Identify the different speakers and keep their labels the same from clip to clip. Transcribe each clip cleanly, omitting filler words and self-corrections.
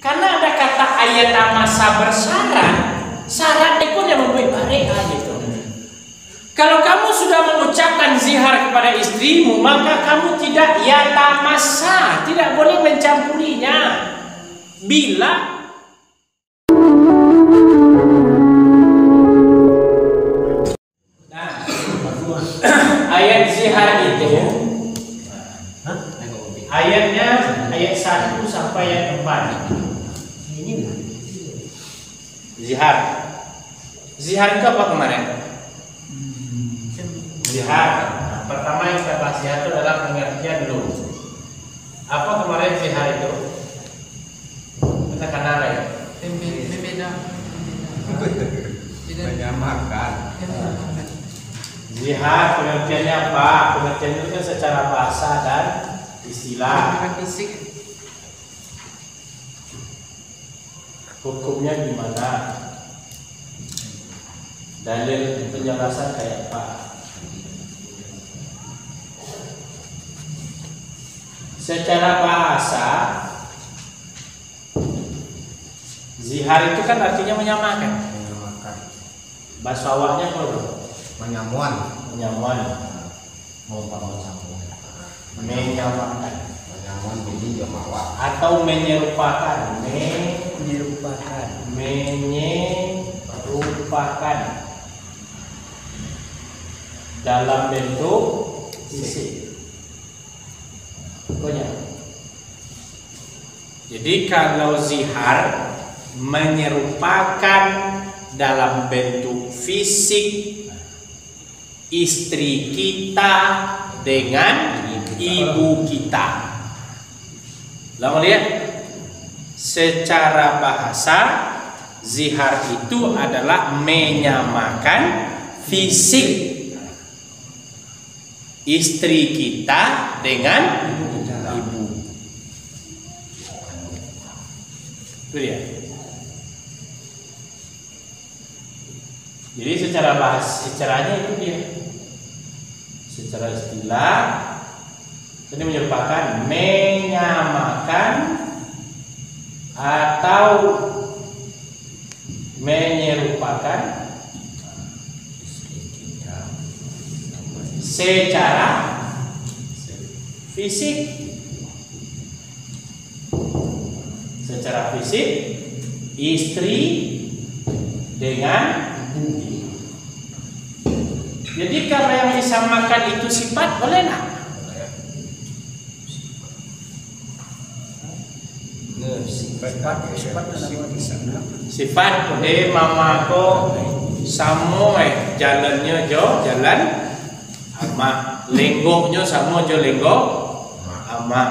Speaker 1: Karena ada kata ayat masa bersyarat, syarat itu yang membuat bareka gitu. Kalau kamu sudah mengucapkan zihar kepada istrimu, maka kamu tidak yatamasa, tidak boleh mencampurinya. Bila ayat zihar itu ayatnya ayat 1 sampai ayat 4. Zihar. Zihar itu apa kemarin? Zihar. Nah, pertama yang kita bahas zihar itu adalah pengertian dulu. Apa kemarin zihar itu? Kita kenal ya.
Speaker 2: Menyamakan.
Speaker 1: Zihar pengertiannya apa? Pengertian itu kan secara bahasa dan istilah. Hukumnya gimana? Dalil penjelasan kayak apa? Secara bahasa, zihar itu kan artinya menyamakan. Bahasa awalnya apa?
Speaker 2: Menyamuan.
Speaker 1: Mau menyamakan.
Speaker 2: Menyamuan bini jamawa.
Speaker 1: Atau menyerupakan. Menyerupakan dalam bentuk fisik. Pokoknya. Jadi kalau zihar menyerupakan dalam bentuk fisik istri kita dengan ibu kita. Lalu lihat, secara bahasa zihar itu adalah menyamakan fisik istri kita dengan ibu. Itu dia. Jadi secara bahasa, secaranya itu dia. Secara istilah ini menyebabkan menyamakan atau menyerupakan secara fisik. Secara fisik istri dengan ibu. Jadi kalau yang disamakan itu sifat, boleh nak? Sifat boleh. Mama ko samo jalannya jo jalan ama, lenggoknya samo jo lenggok ama.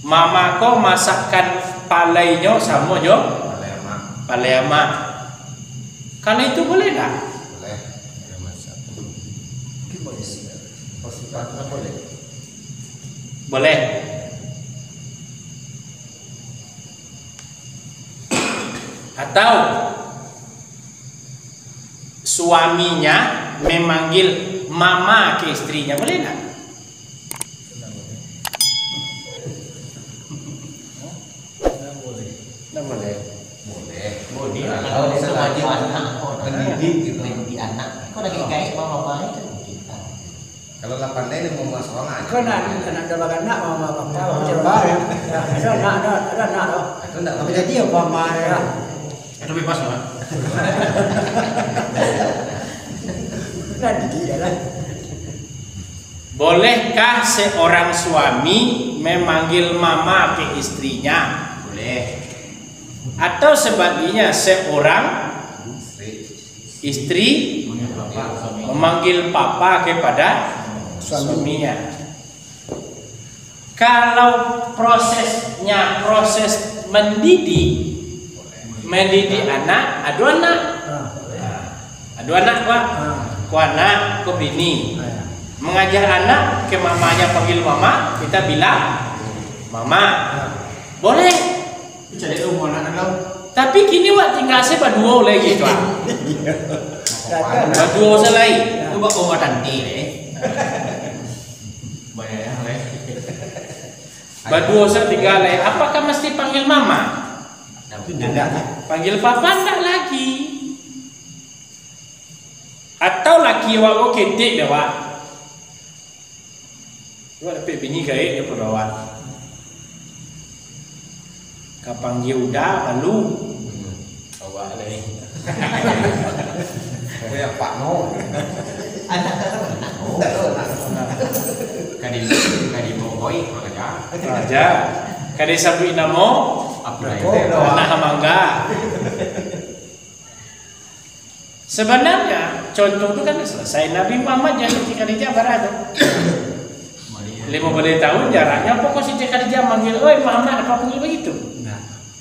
Speaker 1: Mama ko masakan palainya samo jo palai ama. Kalau itu boleh tak? Boleh. Atau suaminya memanggil mama ke istrinya, boleh tak? Tidak boleh. Boleh.
Speaker 2: Kalau bisa lagi pendidik gitu.
Speaker 3: Anak. Kau lagi guys mau apa itu?
Speaker 2: Kalau 8 ini mau masuk orang aja.
Speaker 4: Kau nak ada anak mama papa coba ya. Ada anak loh.
Speaker 2: Itu enggak
Speaker 4: Tapi jadi apa mama ya?
Speaker 1: Itu bebas lah.
Speaker 4: Nanti dia lah.
Speaker 1: Bolehkah seorang suami memanggil mama ke istrinya? Boleh. Atau sebaliknya seorang istri memanggil papa kepada suaminya. Kalau prosesnya proses mendidik anak, adu anak Pak, ku anak, ku bini. Mengajar anak ke mamanya panggil mama, kita bilang mama. Boleh. Jadi umur anak lo. Tapi kini wak tinggal saya berdua lagi tuh. Berdua selai. Itu bak umur tanti deh. Banyak leh. Berdua saya tinggal leh. Apakah mesti panggil mama? Panggil papa enggak lagi. Atau laki awak ketik dah wak. Awak dapat bini kaya dia perawat. Kau panggil udah malu. Awak lagi.
Speaker 2: Kayak Pak No.
Speaker 3: Anak kata anak. Oh. Kadi mau boy kerja.
Speaker 1: Aja. Kade sabu inamo. Anak hamangga. Sebenarnya contoh itu kan selesai. Nabi Muhammad yang Siti Khadijah barat. 50 tahun jaraknya. Pokok Siti Khadijah manggil, "Oi Muhammad, apa panggil begitu?"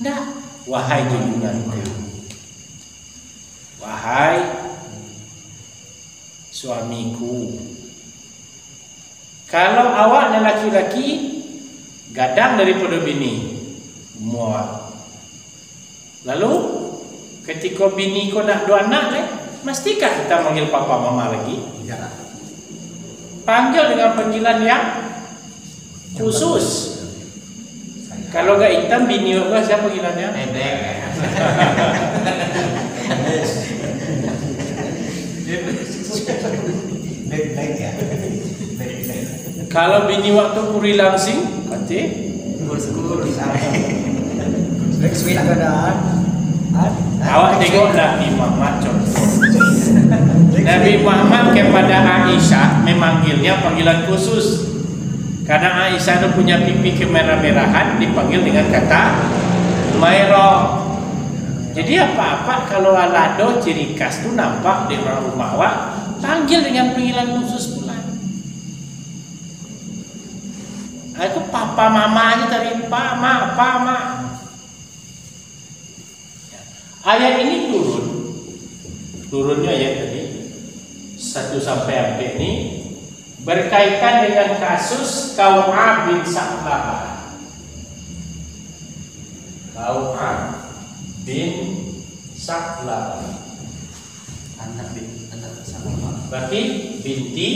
Speaker 1: Enggak. Wahai junjunganku. Wahai suamiku. Kalau awak laki-laki gadang daripada bini, muat. Lalu ketika bini kau nak dua anak, mastikah kita manggil papa mama lagi? Panggil dengan panggilan yang khusus. Kalau gak hitam bini kau siapa panggilannya? Kalau bini waktu kuri langsing, kate, awak tengok Nabi Muhammad contoh. Nabi Muhammad kepada Aisyah memanggilnya panggilan khusus. Karena Aisyah itu punya pipi kemerah-merahan, dipanggil dengan kata Umairah. Jadi apa-apa kalau alado ciri khas itu nampak di rumah awak, panggil dengan panggilan khusus pula. Aku papa mama aja tadi, pama. Ayat ini turunnya ayat tadi 1 sampai 4 ini berkaitan dengan kasus Kau'ab bin Sa'labah. Kau'ab bin Sa'labah.
Speaker 3: Anak Sa'labah.
Speaker 1: Berarti binti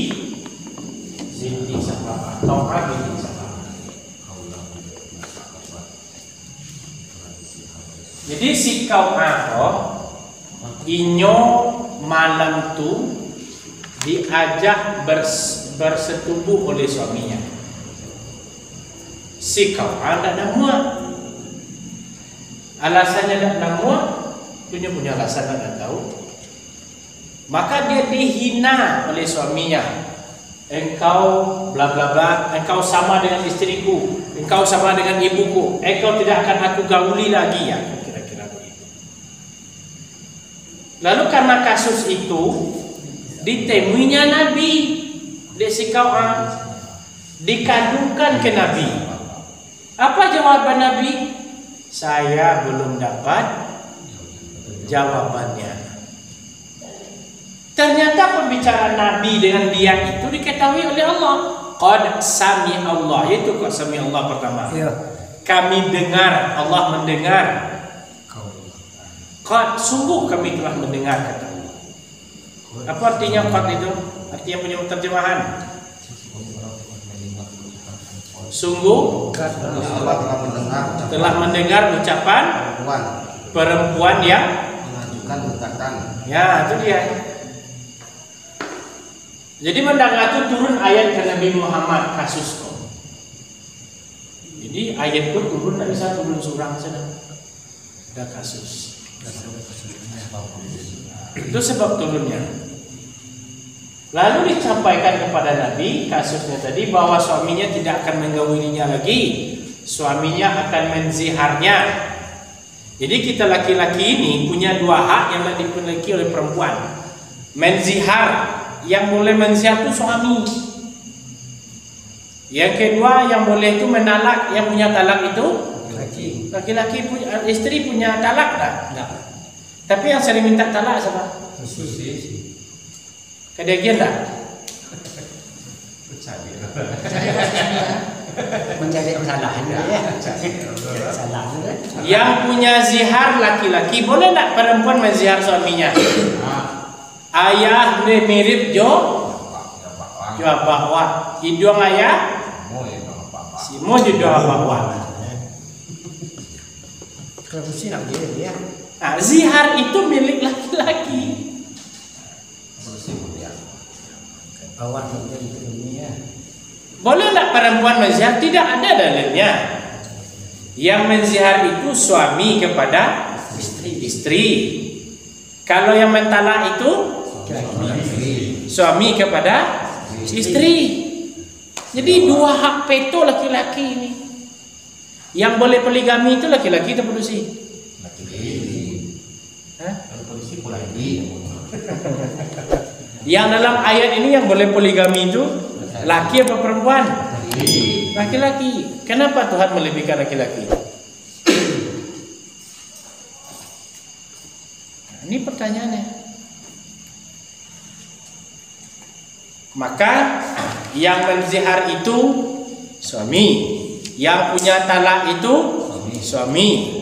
Speaker 1: Sa'labah. Kau'ab binti Sa'labah. Jadi si Kau'ab inyo malam tu diajak bersetubuh oleh suaminya. Si Kau'ab tak muat. Alasannya tak muat, punya alasan tak tahu. Maka dia dihina oleh suaminya. Engkau bla bla bla, engkau sama dengan istriku, engkau sama dengan ibuku, engkau tidak akan aku gauli lagi ya. Lalu karena kasus itu ditemuinya Nabi si Kau'ab, dikadukan ke Nabi. Apa jawaban Nabi? Saya belum dapat jawabannya. Ternyata pembicaraan Nabi dengan dia itu diketahui oleh Allah. Qad sami Allah, itu qad sami Allah pertama. Kami dengar, Allah mendengar. Qad, sungguh kami telah mendengar, kata Allah. Apa artinya qad itu? Artinya punya terjemahan. Sungguh
Speaker 2: Allah
Speaker 1: telah mendengar ucapan perempuan yang
Speaker 2: mengajukan gugatan.
Speaker 1: Ya, itu dia. Jadi mendengar itu turun ayat ke Nabi Muhammad kasus kok. Jadi ayat itu turun, tidak bisa turun surang saja. Ada kasus. Itu sebab turunnya. Lalu disampaikan kepada Nabi kasusnya tadi bahwa suaminya tidak akan menggaulinya lagi, suaminya akan menziharnya. Jadi kita laki-laki ini punya dua hak yang dimiliki oleh perempuan. Menzihar, yang boleh menzihar itu suami. Yang kedua yang boleh itu menalak, yang punya talak itu laki-laki punya, istri punya talak tak? Tapi yang sering minta talak siapa? Kedegian tak?
Speaker 4: Menjadi kesalahan ya.
Speaker 1: Yang punya zihar laki-laki, boleh tak perempuan menzihar suaminya? Ayah ni mirip jo abah hidung ayah si mo jodoh abah.
Speaker 4: Revolusi nak dia ya.
Speaker 1: Zihar itu milik laki-laki.
Speaker 4: Awan mungkin itu dunia.
Speaker 1: Boleh tak perempuan menzihar? Tidak ada dalilnya. Yang menzihar itu suami kepada istri. Kalau yang mentalak itu suami kepada istri. Jadi dua hak veto laki-laki ini. Yang boleh poligami itu laki-laki atau polisi?
Speaker 3: Polisi pula lagi.
Speaker 1: Yang dalam ayat ini yang boleh poligami itu laki apa perempuan? Laki-laki. Kenapa Tuhan melebihkan laki-laki? Ini pertanyaannya. Maka yang menzihar itu suami, yang punya talak itu suami.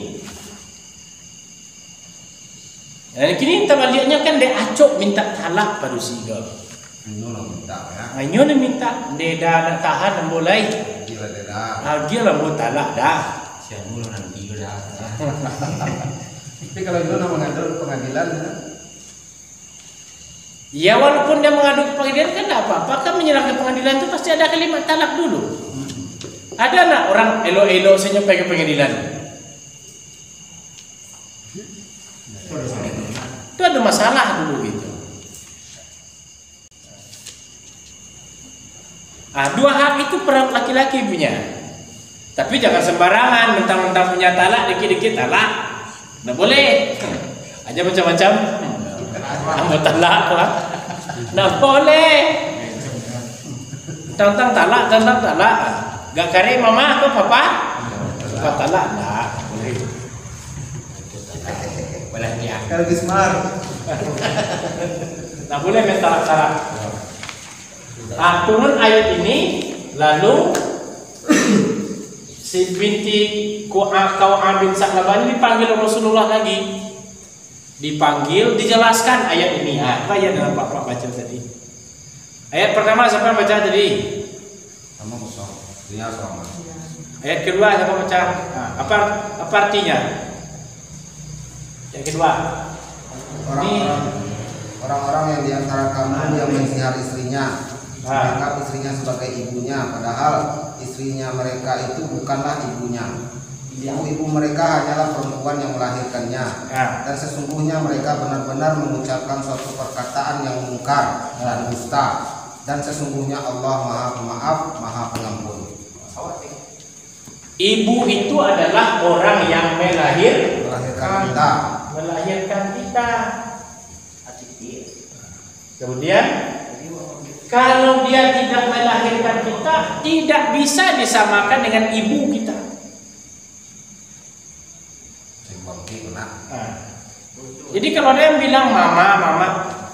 Speaker 1: Dan kini tabaliknya kan dia acok minta talak pada siga. Hanya dia minta, dia dah nak tahan mulai. Dia lah mau talak dah.
Speaker 3: Siapa mula nanti dah.
Speaker 2: Tapi kalau itu nak mengadu ke pengadilan,
Speaker 1: ya walaupun dia mengadu ke pengadilan kan tak apa-apa. Kan menyerang ke pengadilan itu pasti ada kalimat talak dulu. Ada nak orang elo-elo sampai ke pengadilan? Itu ada masalah dulu gitu. Dua hak itu peran laki-laki punya. Tapi jangan sembarangan mentang-mentang punya talak dikit-dikit talak. Nggak boleh. Aja macam-macam. Kamu talak lah. Nggak boleh. Tentang talak. Gak kare mama atau papa? Papa talak nggak boleh.
Speaker 3: Boleh dia.
Speaker 2: kalau Gismar,
Speaker 1: Nggak boleh main talak-talak. Turun ayat ini, lalu si binti Kau'ab bin Sa'labah dipanggil Rasulullah lagi. Dipanggil, dijelaskan ayat ini. Apa yang dalam Pak baca tadi? Ayat pertama siapa yang baca tadi?
Speaker 2: sama kosong, dia sama.
Speaker 1: Ayat kedua siapa baca? Apa artinya? Yang kedua.
Speaker 2: Orang-orang yang di antara kamu yang menzihar istrinya, menganggap istrinya sebagai ibunya, padahal istrinya mereka itu bukanlah ibunya. Ibu-ibu mereka hanyalah perempuan yang melahirkannya, dan sesungguhnya mereka benar-benar mengucapkan suatu perkataan yang mungkar dan dusta, dan sesungguhnya Allah Maha Pemaaf, Maha Pengampun.
Speaker 1: Ibu itu adalah orang yang melahirkan kita. Kemudian kalau dia tidak melahirkan kita, tidak bisa disamakan dengan ibu kita. Jadi kalau ada yang bilang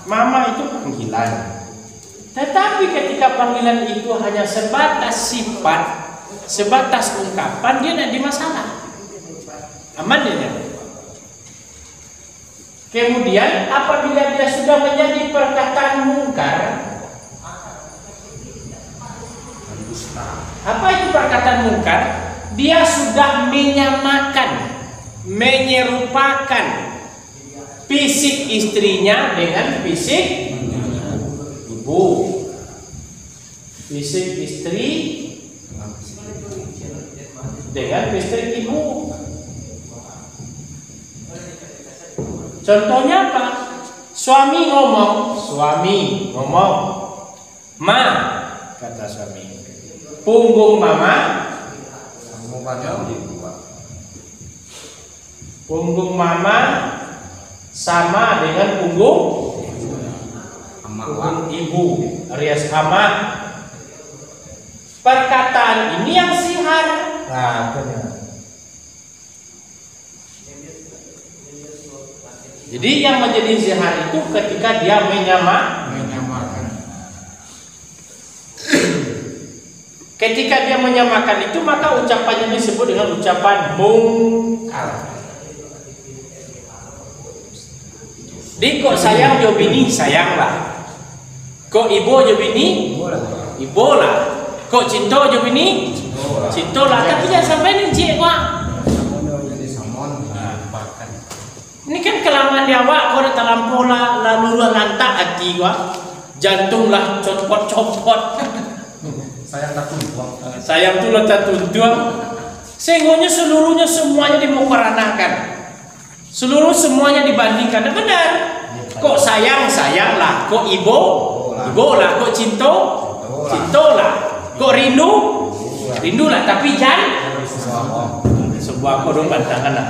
Speaker 1: mama itu panggilan. Tetapi ketika panggilan itu hanya sebatas sifat, sebatas ungkapan, dia tidak ada masalah. Aman dia. Kemudian apabila dia sudah menjadi perkataan mungkar, apa itu perkataan mungkar? Dia sudah menyamakan, menyerupakan fisik istrinya dengan fisik ibu, fisik istri dengan fisik ibu. Contohnya apa? Suami ngomong, ma, kata suami. Punggung mama, punggung mama sama dengan punggung ibu, alias ama. Perkataan ini yang zihar. Jadi yang menjadi zihar itu ketika dia menyamakan. Ketika dia menyamakan itu, maka ucapannya disebut dengan ucapan mungkar. Di kok sayang jo bini sayanglah. Kok ibu jo bini ibola. Kok cinta jo bini cintolah. Tapi jangan sampai nih cik wah. awak kau terlampau lalu lantak hati gua, jantung lah copot.
Speaker 2: Sayang tak tumpang.
Speaker 1: Sayang tu lah tak tuntun. Sehingga seluruhnya semuanya dimukaranakan. Semuanya dibandingkan. Nah, benar. Kok sayang lah, kok ibu lah, kok cinta lah, kok rindu lah, tapi jangan sebuah kodong pandangan lah.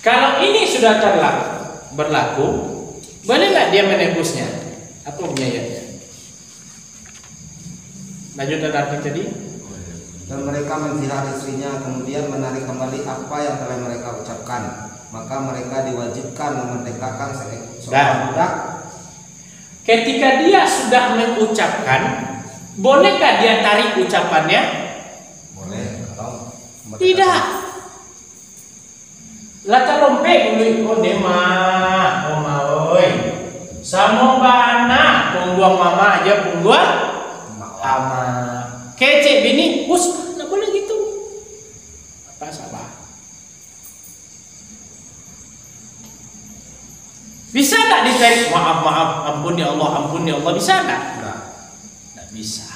Speaker 1: Kalau ini sudah berlaku, bolehlah dia menebusnya. Apa biayanya? Lanjut arti tadi.
Speaker 2: Dan mereka menzihar istrinya, kemudian menarik kembali apa yang telah mereka ucapkan, maka mereka diwajibkan memerdekakan seorang budak.
Speaker 1: Ketika dia sudah mengucapkan, bolehkah dia tarik ucapannya?
Speaker 2: Boleh atau
Speaker 1: Tidak. Lata lompe dulu nema, oma oi. Samo bana, pungguang mama aja pungguang ama. Kece bini, us, nggak boleh gitu. Apa sabar? Bisa nggak ditarik? Maaf, ampun ya Allah, bisa nggak? Nggak bisa.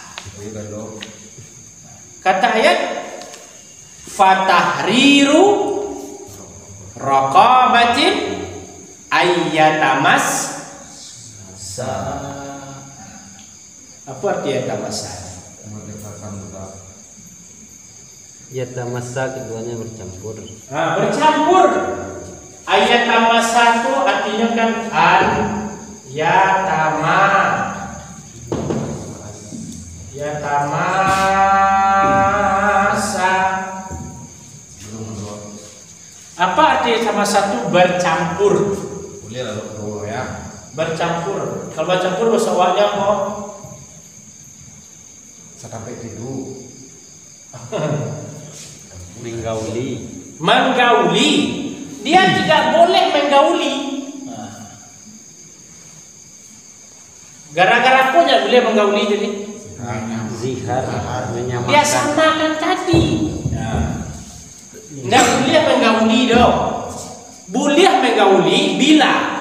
Speaker 1: Kata ayat, fatahriru raqabatin ayyatamas. Apa arti ayyatamasa?
Speaker 5: Yatamasa keduanya bercampur.
Speaker 1: Bercampur. Ayyatamasa itu artinya kan yatamasa. Apa arti sama satu bercampur?
Speaker 2: Boleh lalu ya.
Speaker 1: Bercampur. Kalau bercampur bahasa awalnya apa?
Speaker 2: Sampai tidur.
Speaker 1: Menggauli. Dia tidak boleh menggauli. Gara-gara punya boleh menggauli jadi.
Speaker 5: Zihar menyamakan.
Speaker 1: Dia samakan tadi. Tidak boleh menggauli dong. Boleh menggauli bila.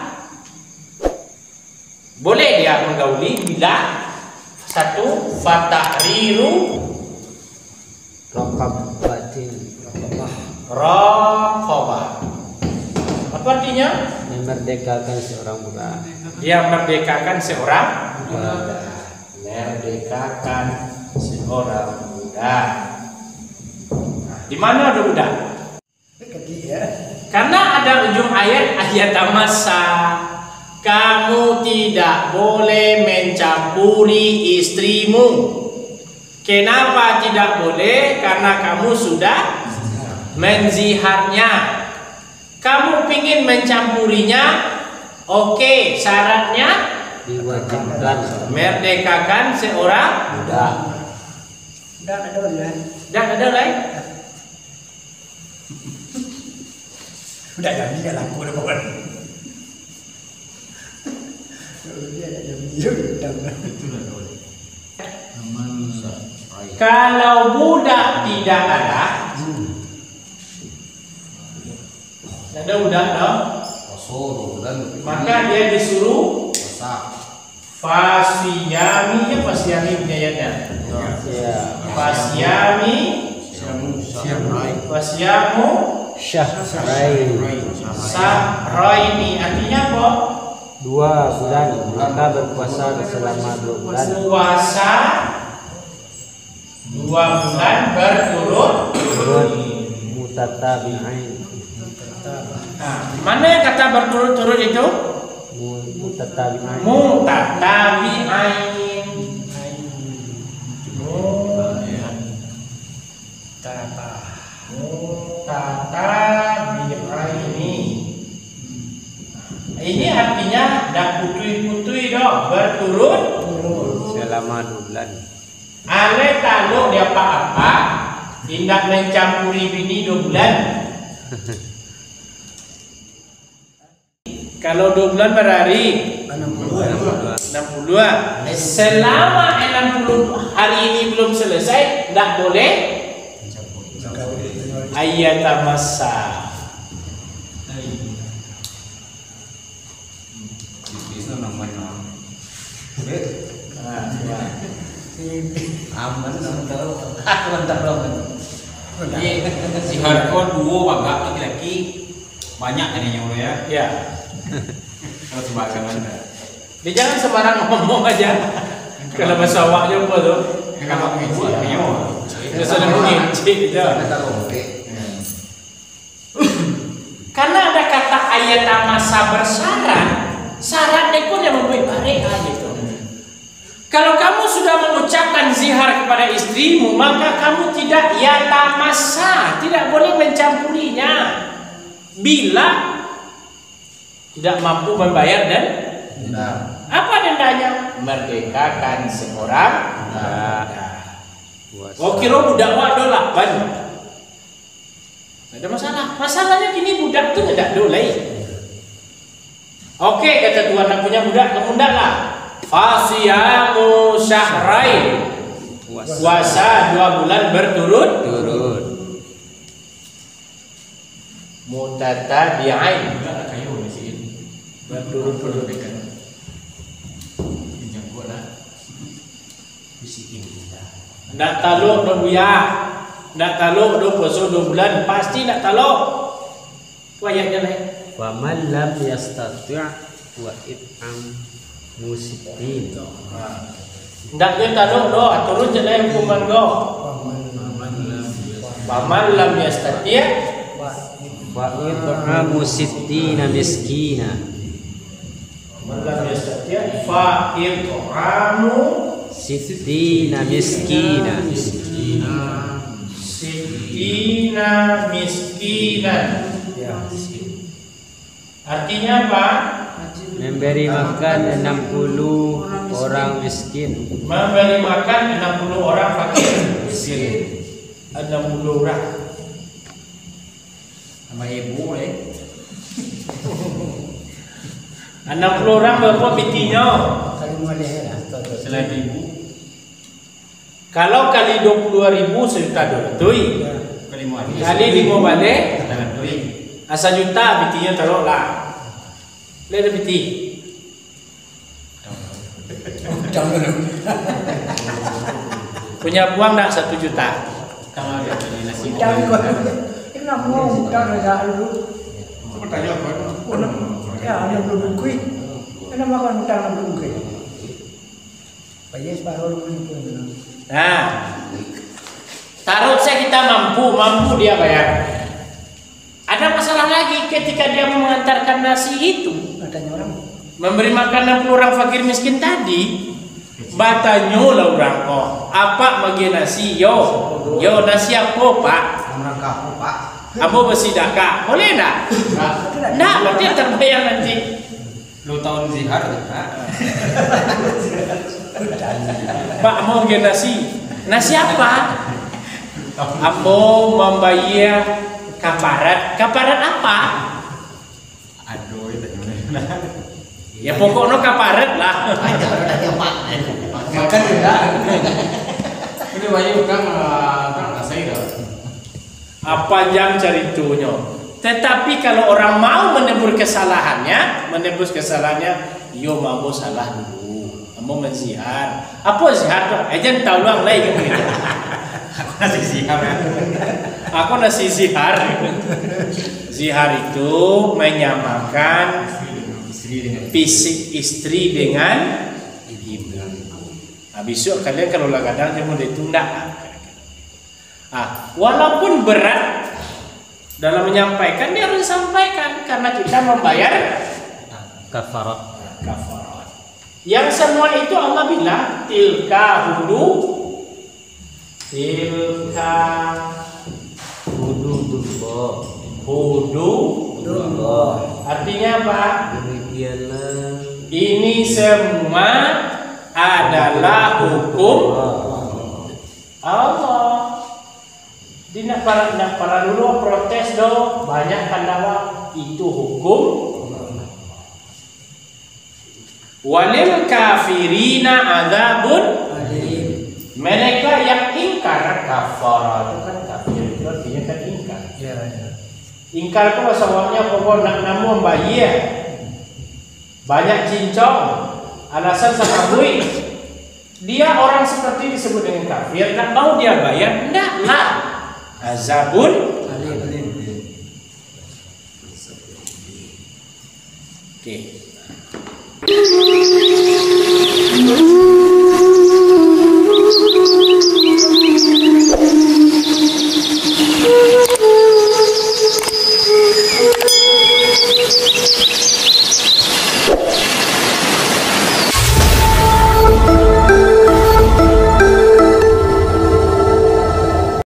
Speaker 1: Boleh dia menggauli bila satu fatahriru raqabah. Apa artinya?
Speaker 5: Memerdekakan seorang budak.
Speaker 1: Dia merdekakan seorang budak. Merdekakan seorang budak. Di mana ada budak? Karena ada ujung ayat tamasa. Kamu tidak boleh mencampuri istrimu. Kenapa tidak boleh? Karena kamu sudah menziharnya. Kamu pingin mencampurinya, oke, syaratnya
Speaker 5: Diwajibkan
Speaker 1: merdekakan seorang
Speaker 5: budak.
Speaker 1: Dan ada lain.
Speaker 4: Udah jadi kan aku udah kawan.
Speaker 1: Kalau budak tidak ada budak dong, maka dia disuruh fasiyami biayanya. Fasyamu sahraini artinya apa?
Speaker 5: 2 bulan, maka berpuasa selama 2 bulan.
Speaker 1: Puasa 2 bulan berturut-turut.
Speaker 5: Mutatabi'ain.
Speaker 1: Mana yang kata berturut-turut itu?
Speaker 5: Mutatabi'ain.
Speaker 1: Mutatabi'ain. Ini artinya dak putui-putui dong, berturut
Speaker 5: Selama 2 bulan.
Speaker 1: Ale kalau dia apa-apa tidak mencampuri bini 2 bulan. Kalau 2 bulan berhari 60. Selama 60 hari ini belum selesai, tidak boleh ayatamassa.
Speaker 3: Zihar kau dua bangga laki-laki banyak adanya orang ya.
Speaker 1: Ya.
Speaker 3: Kalau sembarangan dah.
Speaker 1: Dia jangan sembarang ngomong aja. Kalau bahasa awaknya apa tuh?
Speaker 3: Kalau mengici adanya orang.
Speaker 1: Dia sudah mengici dia. Karena ada kata ayatamassa bersyarat, syaratnya pun yang membuat bareka gitu. Kalau kamu sudah mengucapkan zihar kepada istrimu, maka kamu tidak yatamassa, tidak boleh mencampurinya. Bila tidak mampu membayar dan apa dendanya? Merdekakan seorang budak. Oh kira budak wak dolapan. Ada masalah. Masalahnya kini budak tuh tidak dolai. Oke kata tuan nak punya budak, kamu ndaklah. Fasiyamu syahrain, puasa 2 bulan berturut-turut. Mutatabi'ain, berturut-turut. Ndak taluk do buya, ndak taluk do puasa 2 bulan, pasti ndak taluk. Itu ayatnya lain.
Speaker 5: Wa man lam yastati' wa it'am musitin.
Speaker 1: Ndaknya taluk do, turun je lain hukuman do. Wa man lam yastati'
Speaker 5: Wa it'am musitina miskina.
Speaker 1: man lam yastati' fa it'amu
Speaker 5: Sittina miskina.
Speaker 1: sittina miskinan. Artinya apa?
Speaker 5: Memberi makan 60 orang miskin.
Speaker 1: Memberi makan 60 orang fakir. 60 orang.
Speaker 3: Sama ibu boleh.
Speaker 1: 60 orang berapa bitinya?
Speaker 4: Kali mulai lah.
Speaker 3: Selain ibu,
Speaker 1: Kalau kali 22.000 sejuta dollar.
Speaker 3: kali mau habis.
Speaker 1: Kali 5 balik
Speaker 3: Jangan tuing.
Speaker 1: asa juta bitinya taruh lah. Lihat biti. Punya uang tak 1 juta?
Speaker 3: Kalau dia beli nasi
Speaker 4: Udang kok. Kenapa mau udang agak dulu?
Speaker 3: Pertanyaan apa?
Speaker 4: Ya, ada belum kuih. Kenapa makan udang belum kuih? Bayar separuh dulu.
Speaker 1: Nah, taruh saya kita mampu dia bayar. Ada masalah lagi ketika dia mengantarkan nasi itu,
Speaker 4: Katanya orang.
Speaker 1: memberi makan 60 orang fakir miskin tadi. Batanyo lah orang oh, apa bagi nasi yo nasi apa pak?
Speaker 2: Orang kampung Pak.
Speaker 1: Kamu bersidakah? Boleh tak? Nah, berarti terbayar nanti.
Speaker 3: Lu tahun zihar tak?
Speaker 1: Pak mau bagi nasi apa? Ambo membayar kaparat apa?
Speaker 3: Aduh, itu gimana?
Speaker 1: Ya pokoknya kaparat lah.
Speaker 3: Makan tidak. Ini banyak bukan nggak saya dah.
Speaker 1: Apa yang ceritunya? Tetapi kalau orang mau menebus kesalahannya, yo mau salah dulu, mau menzihar. Apa zihar tuh? Jangan tahu luang lagi gitu.
Speaker 3: Aku nasi zihar.
Speaker 1: Aku nasi zihar. Zihar itu menyamakan fisik istri dengan ibu. Nah, besok kalian kalau kadang dia mau ditunda. Walaupun berat dalam menyampaikan, dia harus disampaikan karena kita membayar
Speaker 5: Kafarat.
Speaker 1: kafarat. Yang semua itu Allah bilang tilka
Speaker 5: Hududullah.
Speaker 1: hududullah. Artinya apa?
Speaker 5: Demikianlah
Speaker 1: Ini semua adalah hukum Allah. Tidak para dulu protes do banyak kandawa itu hukum. Walil kafirina adzabun alim. Mereka yang ingkar kafara itu kan kafir itu artinya kan ingkar. Ingkar ko sawangnya pokok nak namu bayar. Banyak cincong, alasan sakabui. Dia orang seperti disebut dengan kafir, nak mau dia bayar, enggak lah. Azabun alim. Oke.